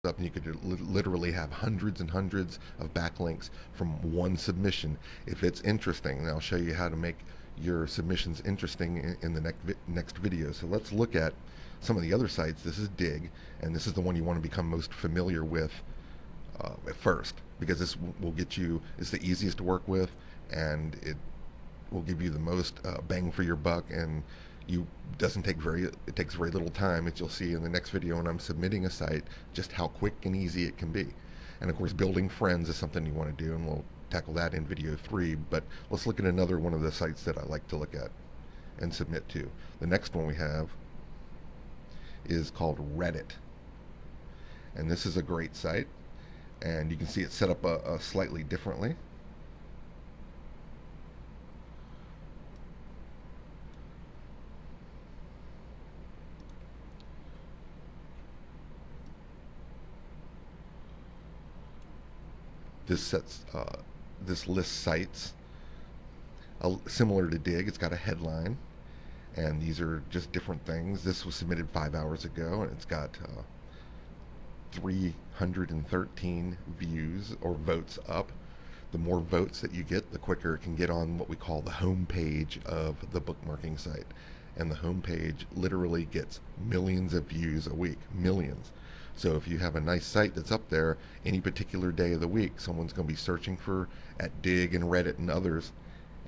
up, and you could literally have hundreds and hundreds of backlinks from one submission if it's interesting. And I'll show you how to make your submissions interesting in the next video. So let's look at some of the other sites. This is Dig, and this is the one you want to become most familiar with at first, because this will get you, it's the easiest to work with, and it will give you the most bang for your buck, and you doesn't take very it takes very little time, as you'll see in the next video when I'm submitting a site, just how quick and easy it can be. And of course, building friends is something you want to do, and we'll tackle that in video 3. But let's look at another one of the sites that I like to look at and submit to. The next one we have is called Reddit, and this is a great site, and you can see it's set up slightly differently. This lists sites similar to Dig. It's got a headline, and these are just different things. This was submitted 5 hours ago, and it's got 313 views or votes up. The more votes that you get, the quicker it can get on what we call the home page of the bookmarking site. And the home page literally gets millions of views a week, millions. So if you have a nice site that's up there, any particular day of the week, someone's going to be searching for at Dig and Reddit and others,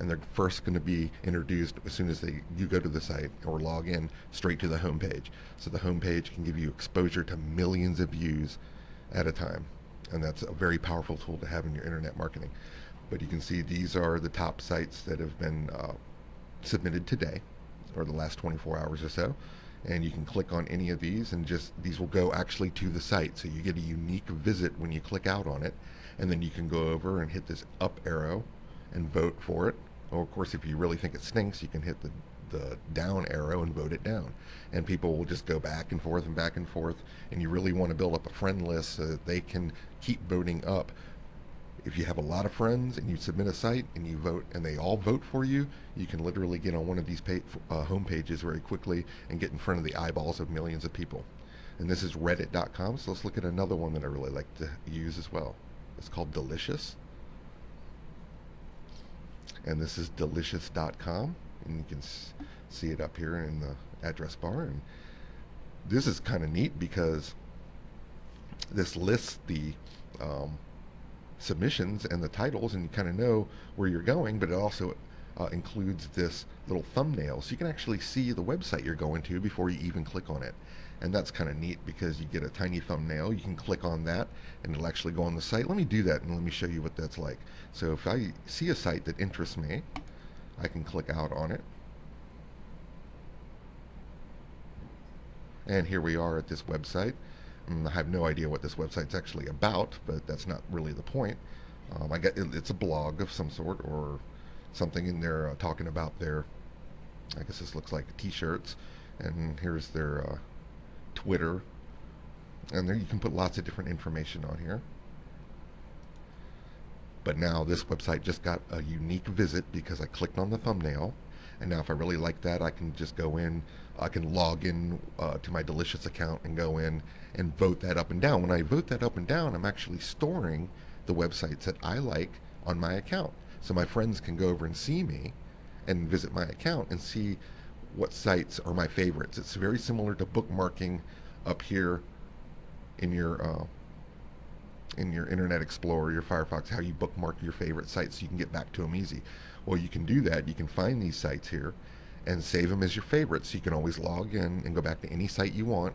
and they're first going to be introduced as soon as you go to the site or log in straight to the home page. So the home page can give you exposure to millions of views at a time, and that's a very powerful tool to have in your internet marketing. But you can see these are the top sites that have been submitted today, or the last 24 hours or so. And you can click on any of these, and these will go actually to the site, so you get a unique visit when you click out on it. And then you can go over and hit this up arrow and vote for it. Or of course, if you really think it stinks, you can hit the down arrow and vote it down, and people will just go back and forth and back and forth. And you really want to build up a friend list so that they can keep voting up. If you have a lot of friends and you submit a site and you vote and they all vote for you, you can literally get on one of these home pages very quickly and get in front of the eyeballs of millions of people. And this is reddit.com. So let's look at another one that I really like to use as well. It's called Delicious, and this is delicious.com, and you can see it up here in the address bar. And this is kind of neat because this lists the submissions and the titles, and you kind of know where you're going, but it also includes this little thumbnail, so you can actually see the website you're going to before you even click on it. And that's kind of neat because you get a tiny thumbnail. You can click on that and it'll actually go on the site. Let me do that and let me show you what that's like. So if I see a site that interests me, I can click out on it, and here we are at this website. I have no idea what this website's actually about, but that's not really the point. I get it's a blog of some sort or something in there talking about their, I guess this looks like t-shirts, and here's their Twitter, and there you can put lots of different information on here. But now this website just got a unique visit because I clicked on the thumbnail, and now if I really like that, I can just go in, I can log in to my Delicious account and go in and vote that up and down. When I vote that up and down, I'm actually storing the websites that I like on my account. So my friends can go over and see me and visit my account and see what sites are my favorites. It's very similar to bookmarking up here in your Internet Explorer, your Firefox, how you bookmark your favorite sites so you can get back to them easy. Well, you can do that. You can find these sites here and save them as your favorites, so you can always log in and go back to any site you want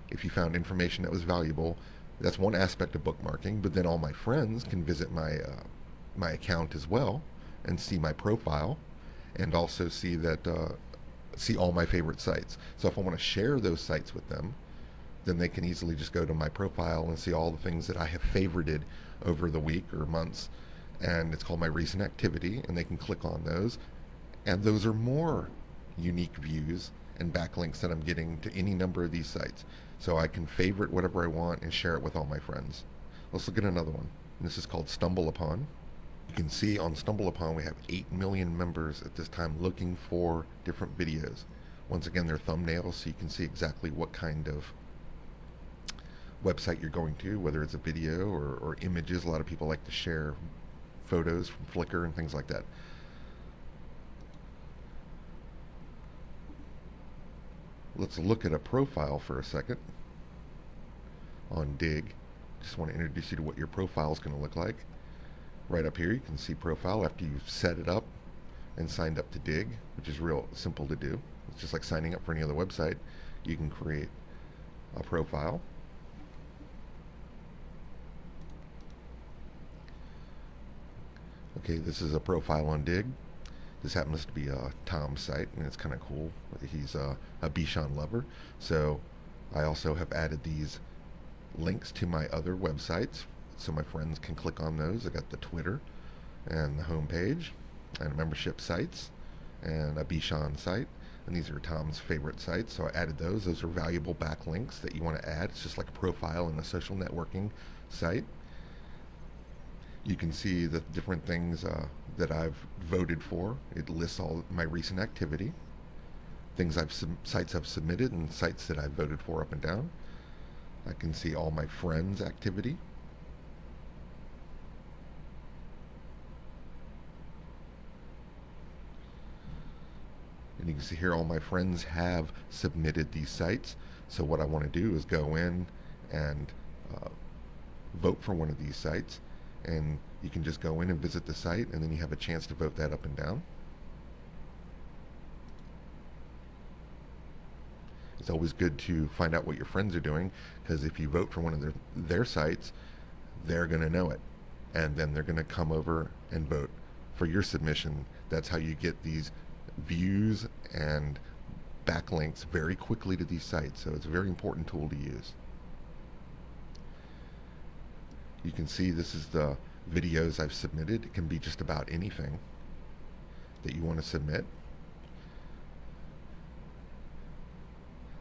if you found information that was valuable. That's one aspect of bookmarking, but then all my friends can visit my account as well and see my profile, and also see all my favorite sites. So if I want to share those sites with them, then they can easily just go to my profile and see all the things that I have favorited over the week or months, and it's called my recent activity, and they can click on those, and those are more unique views and backlinks that I'm getting to any number of these sites. So I can favorite whatever I want and share it with all my friends. Let's look at another one. This is called Stumble Upon. You can see on Stumble Upon we have 8 million members at this time looking for different videos. Once again, they're thumbnails, so you can see exactly what kind of website you're going to, whether it's a video or images. A lot of people like to share photos from Flickr and things like that. Let's look at a profile for a second on Dig. Just want to introduce you to what your profile is going to look like. Right up here you can see profile after you've set it up and signed up to Dig, which is real simple to do. It's just like signing up for any other website. You can create a profile. Okay, this is a profile on Dig. This happens to be Tom's site, and it's kind of cool. He's a Bichon lover. So I also have added these links to my other websites so my friends can click on those. I got the Twitter and the homepage and membership sites and a Bichon site. And these are Tom's favorite sites, so I added those. Those are valuable backlinks that you want to add. It's just like a profile in a social networking site. You can see the different things that I've voted for. It lists all my recent activity, things sites I've submitted, and sites that I've voted for up and down. I can see all my friends' activity. And you can see here all my friends have submitted these sites. So what I want to do is go in and vote for one of these sites. And you can just go in and visit the site, and then you have a chance to vote that up and down. It's always good to find out what your friends are doing, because if you vote for one of their sites, they're going to know it. And then they're going to come over and vote for your submission. That's how you get these views and backlinks very quickly to these sites. So it's a very important tool to use. You can see this is the videos I've submitted. It can be just about anything that you want to submit.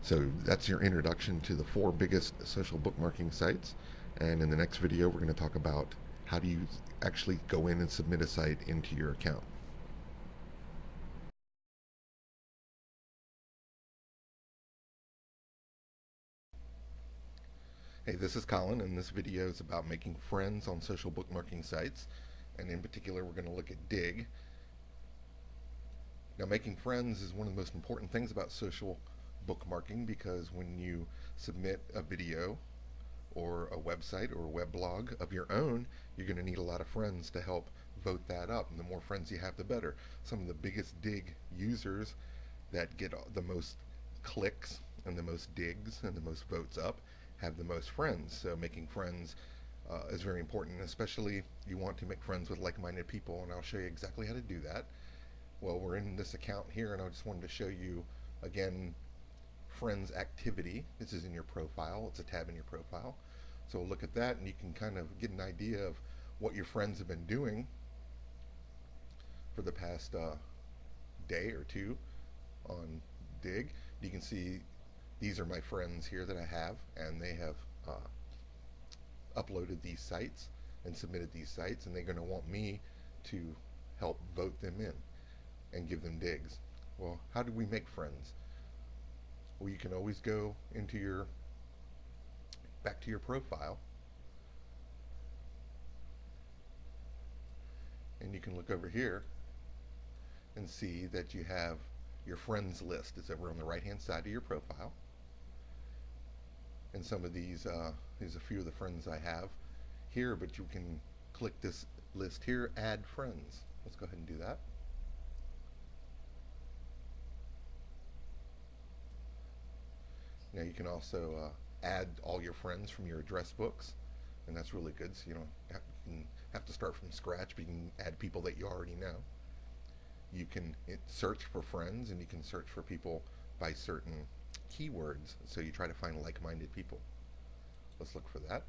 So that's your introduction to the 4 biggest social bookmarking sites. And in the next video, we're going to talk about how do you actually go in and submit a site into your account. Hey, this is Colin, and this video is about making friends on social bookmarking sites. And in particular, we're going to look at Dig. Now, making friends is one of the most important things about social bookmarking, because when you submit a video or a website or a web blog of your own, you're going to need a lot of friends to help vote that up. And the more friends you have, the better. Some of the biggest Dig users that get the most clicks and the most digs and the most votes up have the most friends. So making friends is very important, especially you want to make friends with like-minded people, and I'll show you exactly how to do that. Well, we're in this account here, and I just wanted to show you again friends activity. This is in your profile. It's a tab in your profile. So we'll look at that, and you can kind of get an idea of what your friends have been doing for the past day or two on Dig. You can see these are my friends here that I have, and they have uploaded these sites and submitted these sites, and they're going to want me to help vote them in and give them digs. Well, how do we make friends? Well, you can always go into back to your profile, and you can look over here and see that you have your friends list. It's over on the right hand side of your profile. And some of these, there's a few of the friends I have here, but you can click this list here, add friends. Let's go ahead and do that. Now you can also add all your friends from your address books, and that's really good, so you don't have to start from scratch, but you can add people that you already know. You can search for friends, and you can search for people by certain keywords, so you try to find like-minded people. Let's look for that.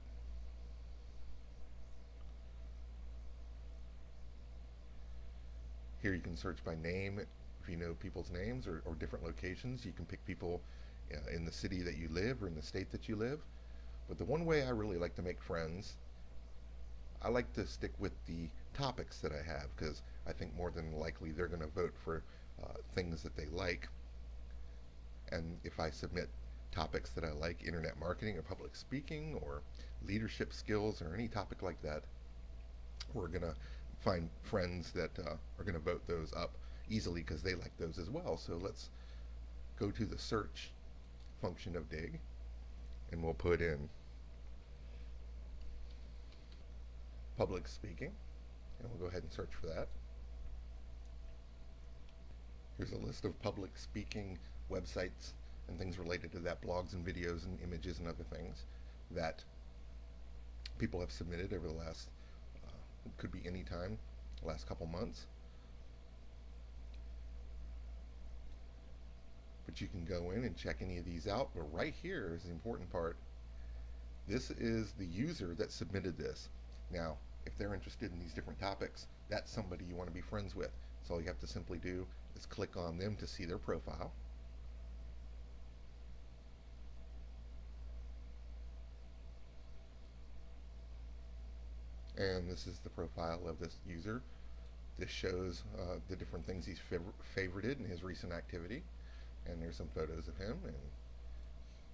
Here you can search by name if you know people's names, or different locations. You can pick people in the city that you live or in the state that you live. But the one way I really like to make friends, I like to stick with the topics that I have, because I think more than likely they're going to vote for things that they like. And if I submit topics that I like, internet marketing or public speaking or leadership skills or any topic like that, we're going to find friends that are going to vote those up easily because they like those as well. So let's go to the search function of Dig, and we'll put in public speaking, and we'll go ahead and search for that. Here's a list of public speaking websites and things related to that, blogs and videos and images and other things that people have submitted over the last, it could be any time, last couple months. But you can go in and check any of these out. But right here is the important part. This is the user that submitted this. Now, if they're interested in these different topics, that's somebody you want to be friends with. So all you have to simply do is click on them to see their profile. And this is the profile of this user. This shows the different things he's favorited in his recent activity. And there's some photos of him, and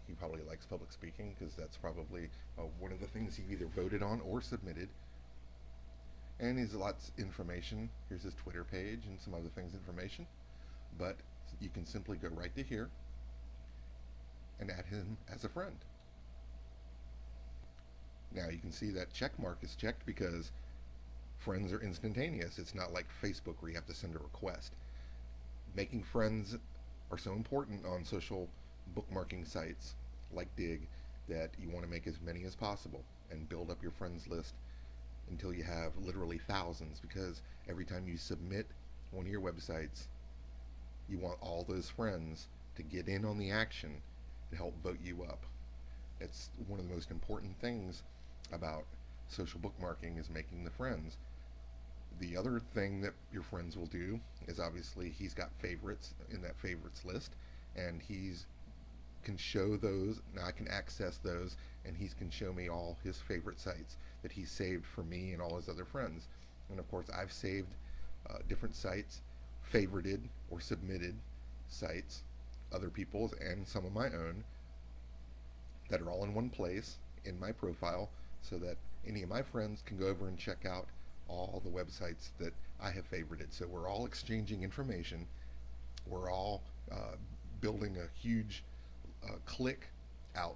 he probably likes public speaking because that's probably one of the things he either voted on or submitted. And he's lots of information. Here's his Twitter page and some other things information. But you can simply go right to here and add him as a friend. Now you can see that check mark is checked because friends are instantaneous. It's not like Facebook where you have to send a request. Making friends are so important on social bookmarking sites like Dig that you want to make as many as possible and build up your friends list until you have literally thousands, because every time you submit one of your websites, you want all those friends to get in on the action and help vote you up. It's one of the most important things about social bookmarking is making the friends. The other thing that your friends will do is obviously he's got favorites in that favorites list, and he's can show those. Now I can access those, and he can show me all his favorite sites that he saved for me and all his other friends. And of course I've saved different sites, favorited or submitted sites, other people's and some of my own, that are all in one place in my profile, so that any of my friends can go over and check out all the websites that I have favorited. So we're all exchanging information. We're all building a huge click out.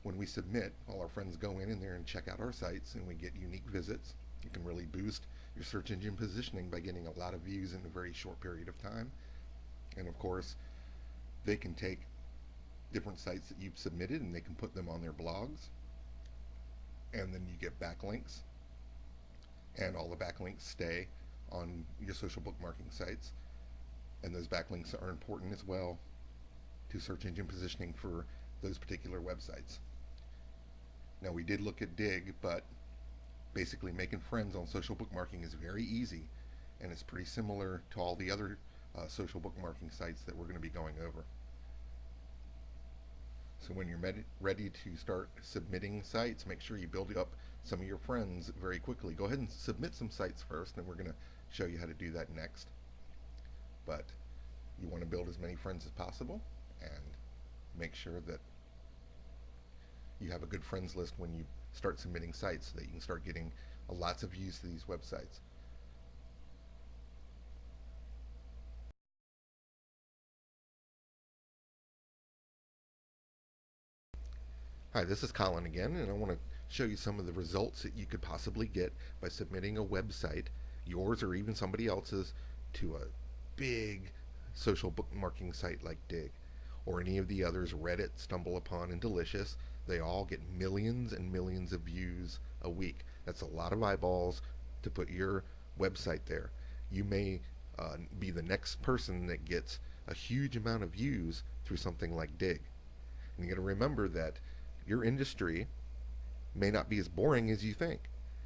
When we submit, all our friends go in there and check out our sites, and we get unique visits. You can really boost your search engine positioning by getting a lot of views in a very short period of time. And of course, they can take different sites that you've submitted and they can put them on their blogs, and then you get backlinks, and all the backlinks stay on your social bookmarking sites, and those backlinks are important as well to search engine positioning for those particular websites. Now we did look at Dig, but basically making friends on social bookmarking is very easy, and it's pretty similar to all the other social bookmarking sites that we're going to be going over. So when you're ready to start submitting sites, make sure you build up some of your friends very quickly. Go ahead and submit some sites first, and we're going to show you how to do that next. But you want to build as many friends as possible and make sure that you have a good friends list when you start submitting sites so that you can start getting lots of views to these websites. Hi, this is Colin again, and I want to show you some of the results that you could possibly get by submitting a website, yours or even somebody else's, to a big social bookmarking site like Dig, or any of the others, Reddit, StumbleUpon, and Delicious. They all get millions and millions of views a week. That's a lot of eyeballs to put your website there. You may be the next person that gets a huge amount of views through something like Dig. And you got to remember that your industry may not be as boring as you think.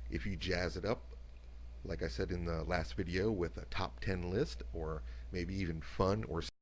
If you jazz it up, like I said in the last video, with a top 10 list, or maybe even fun or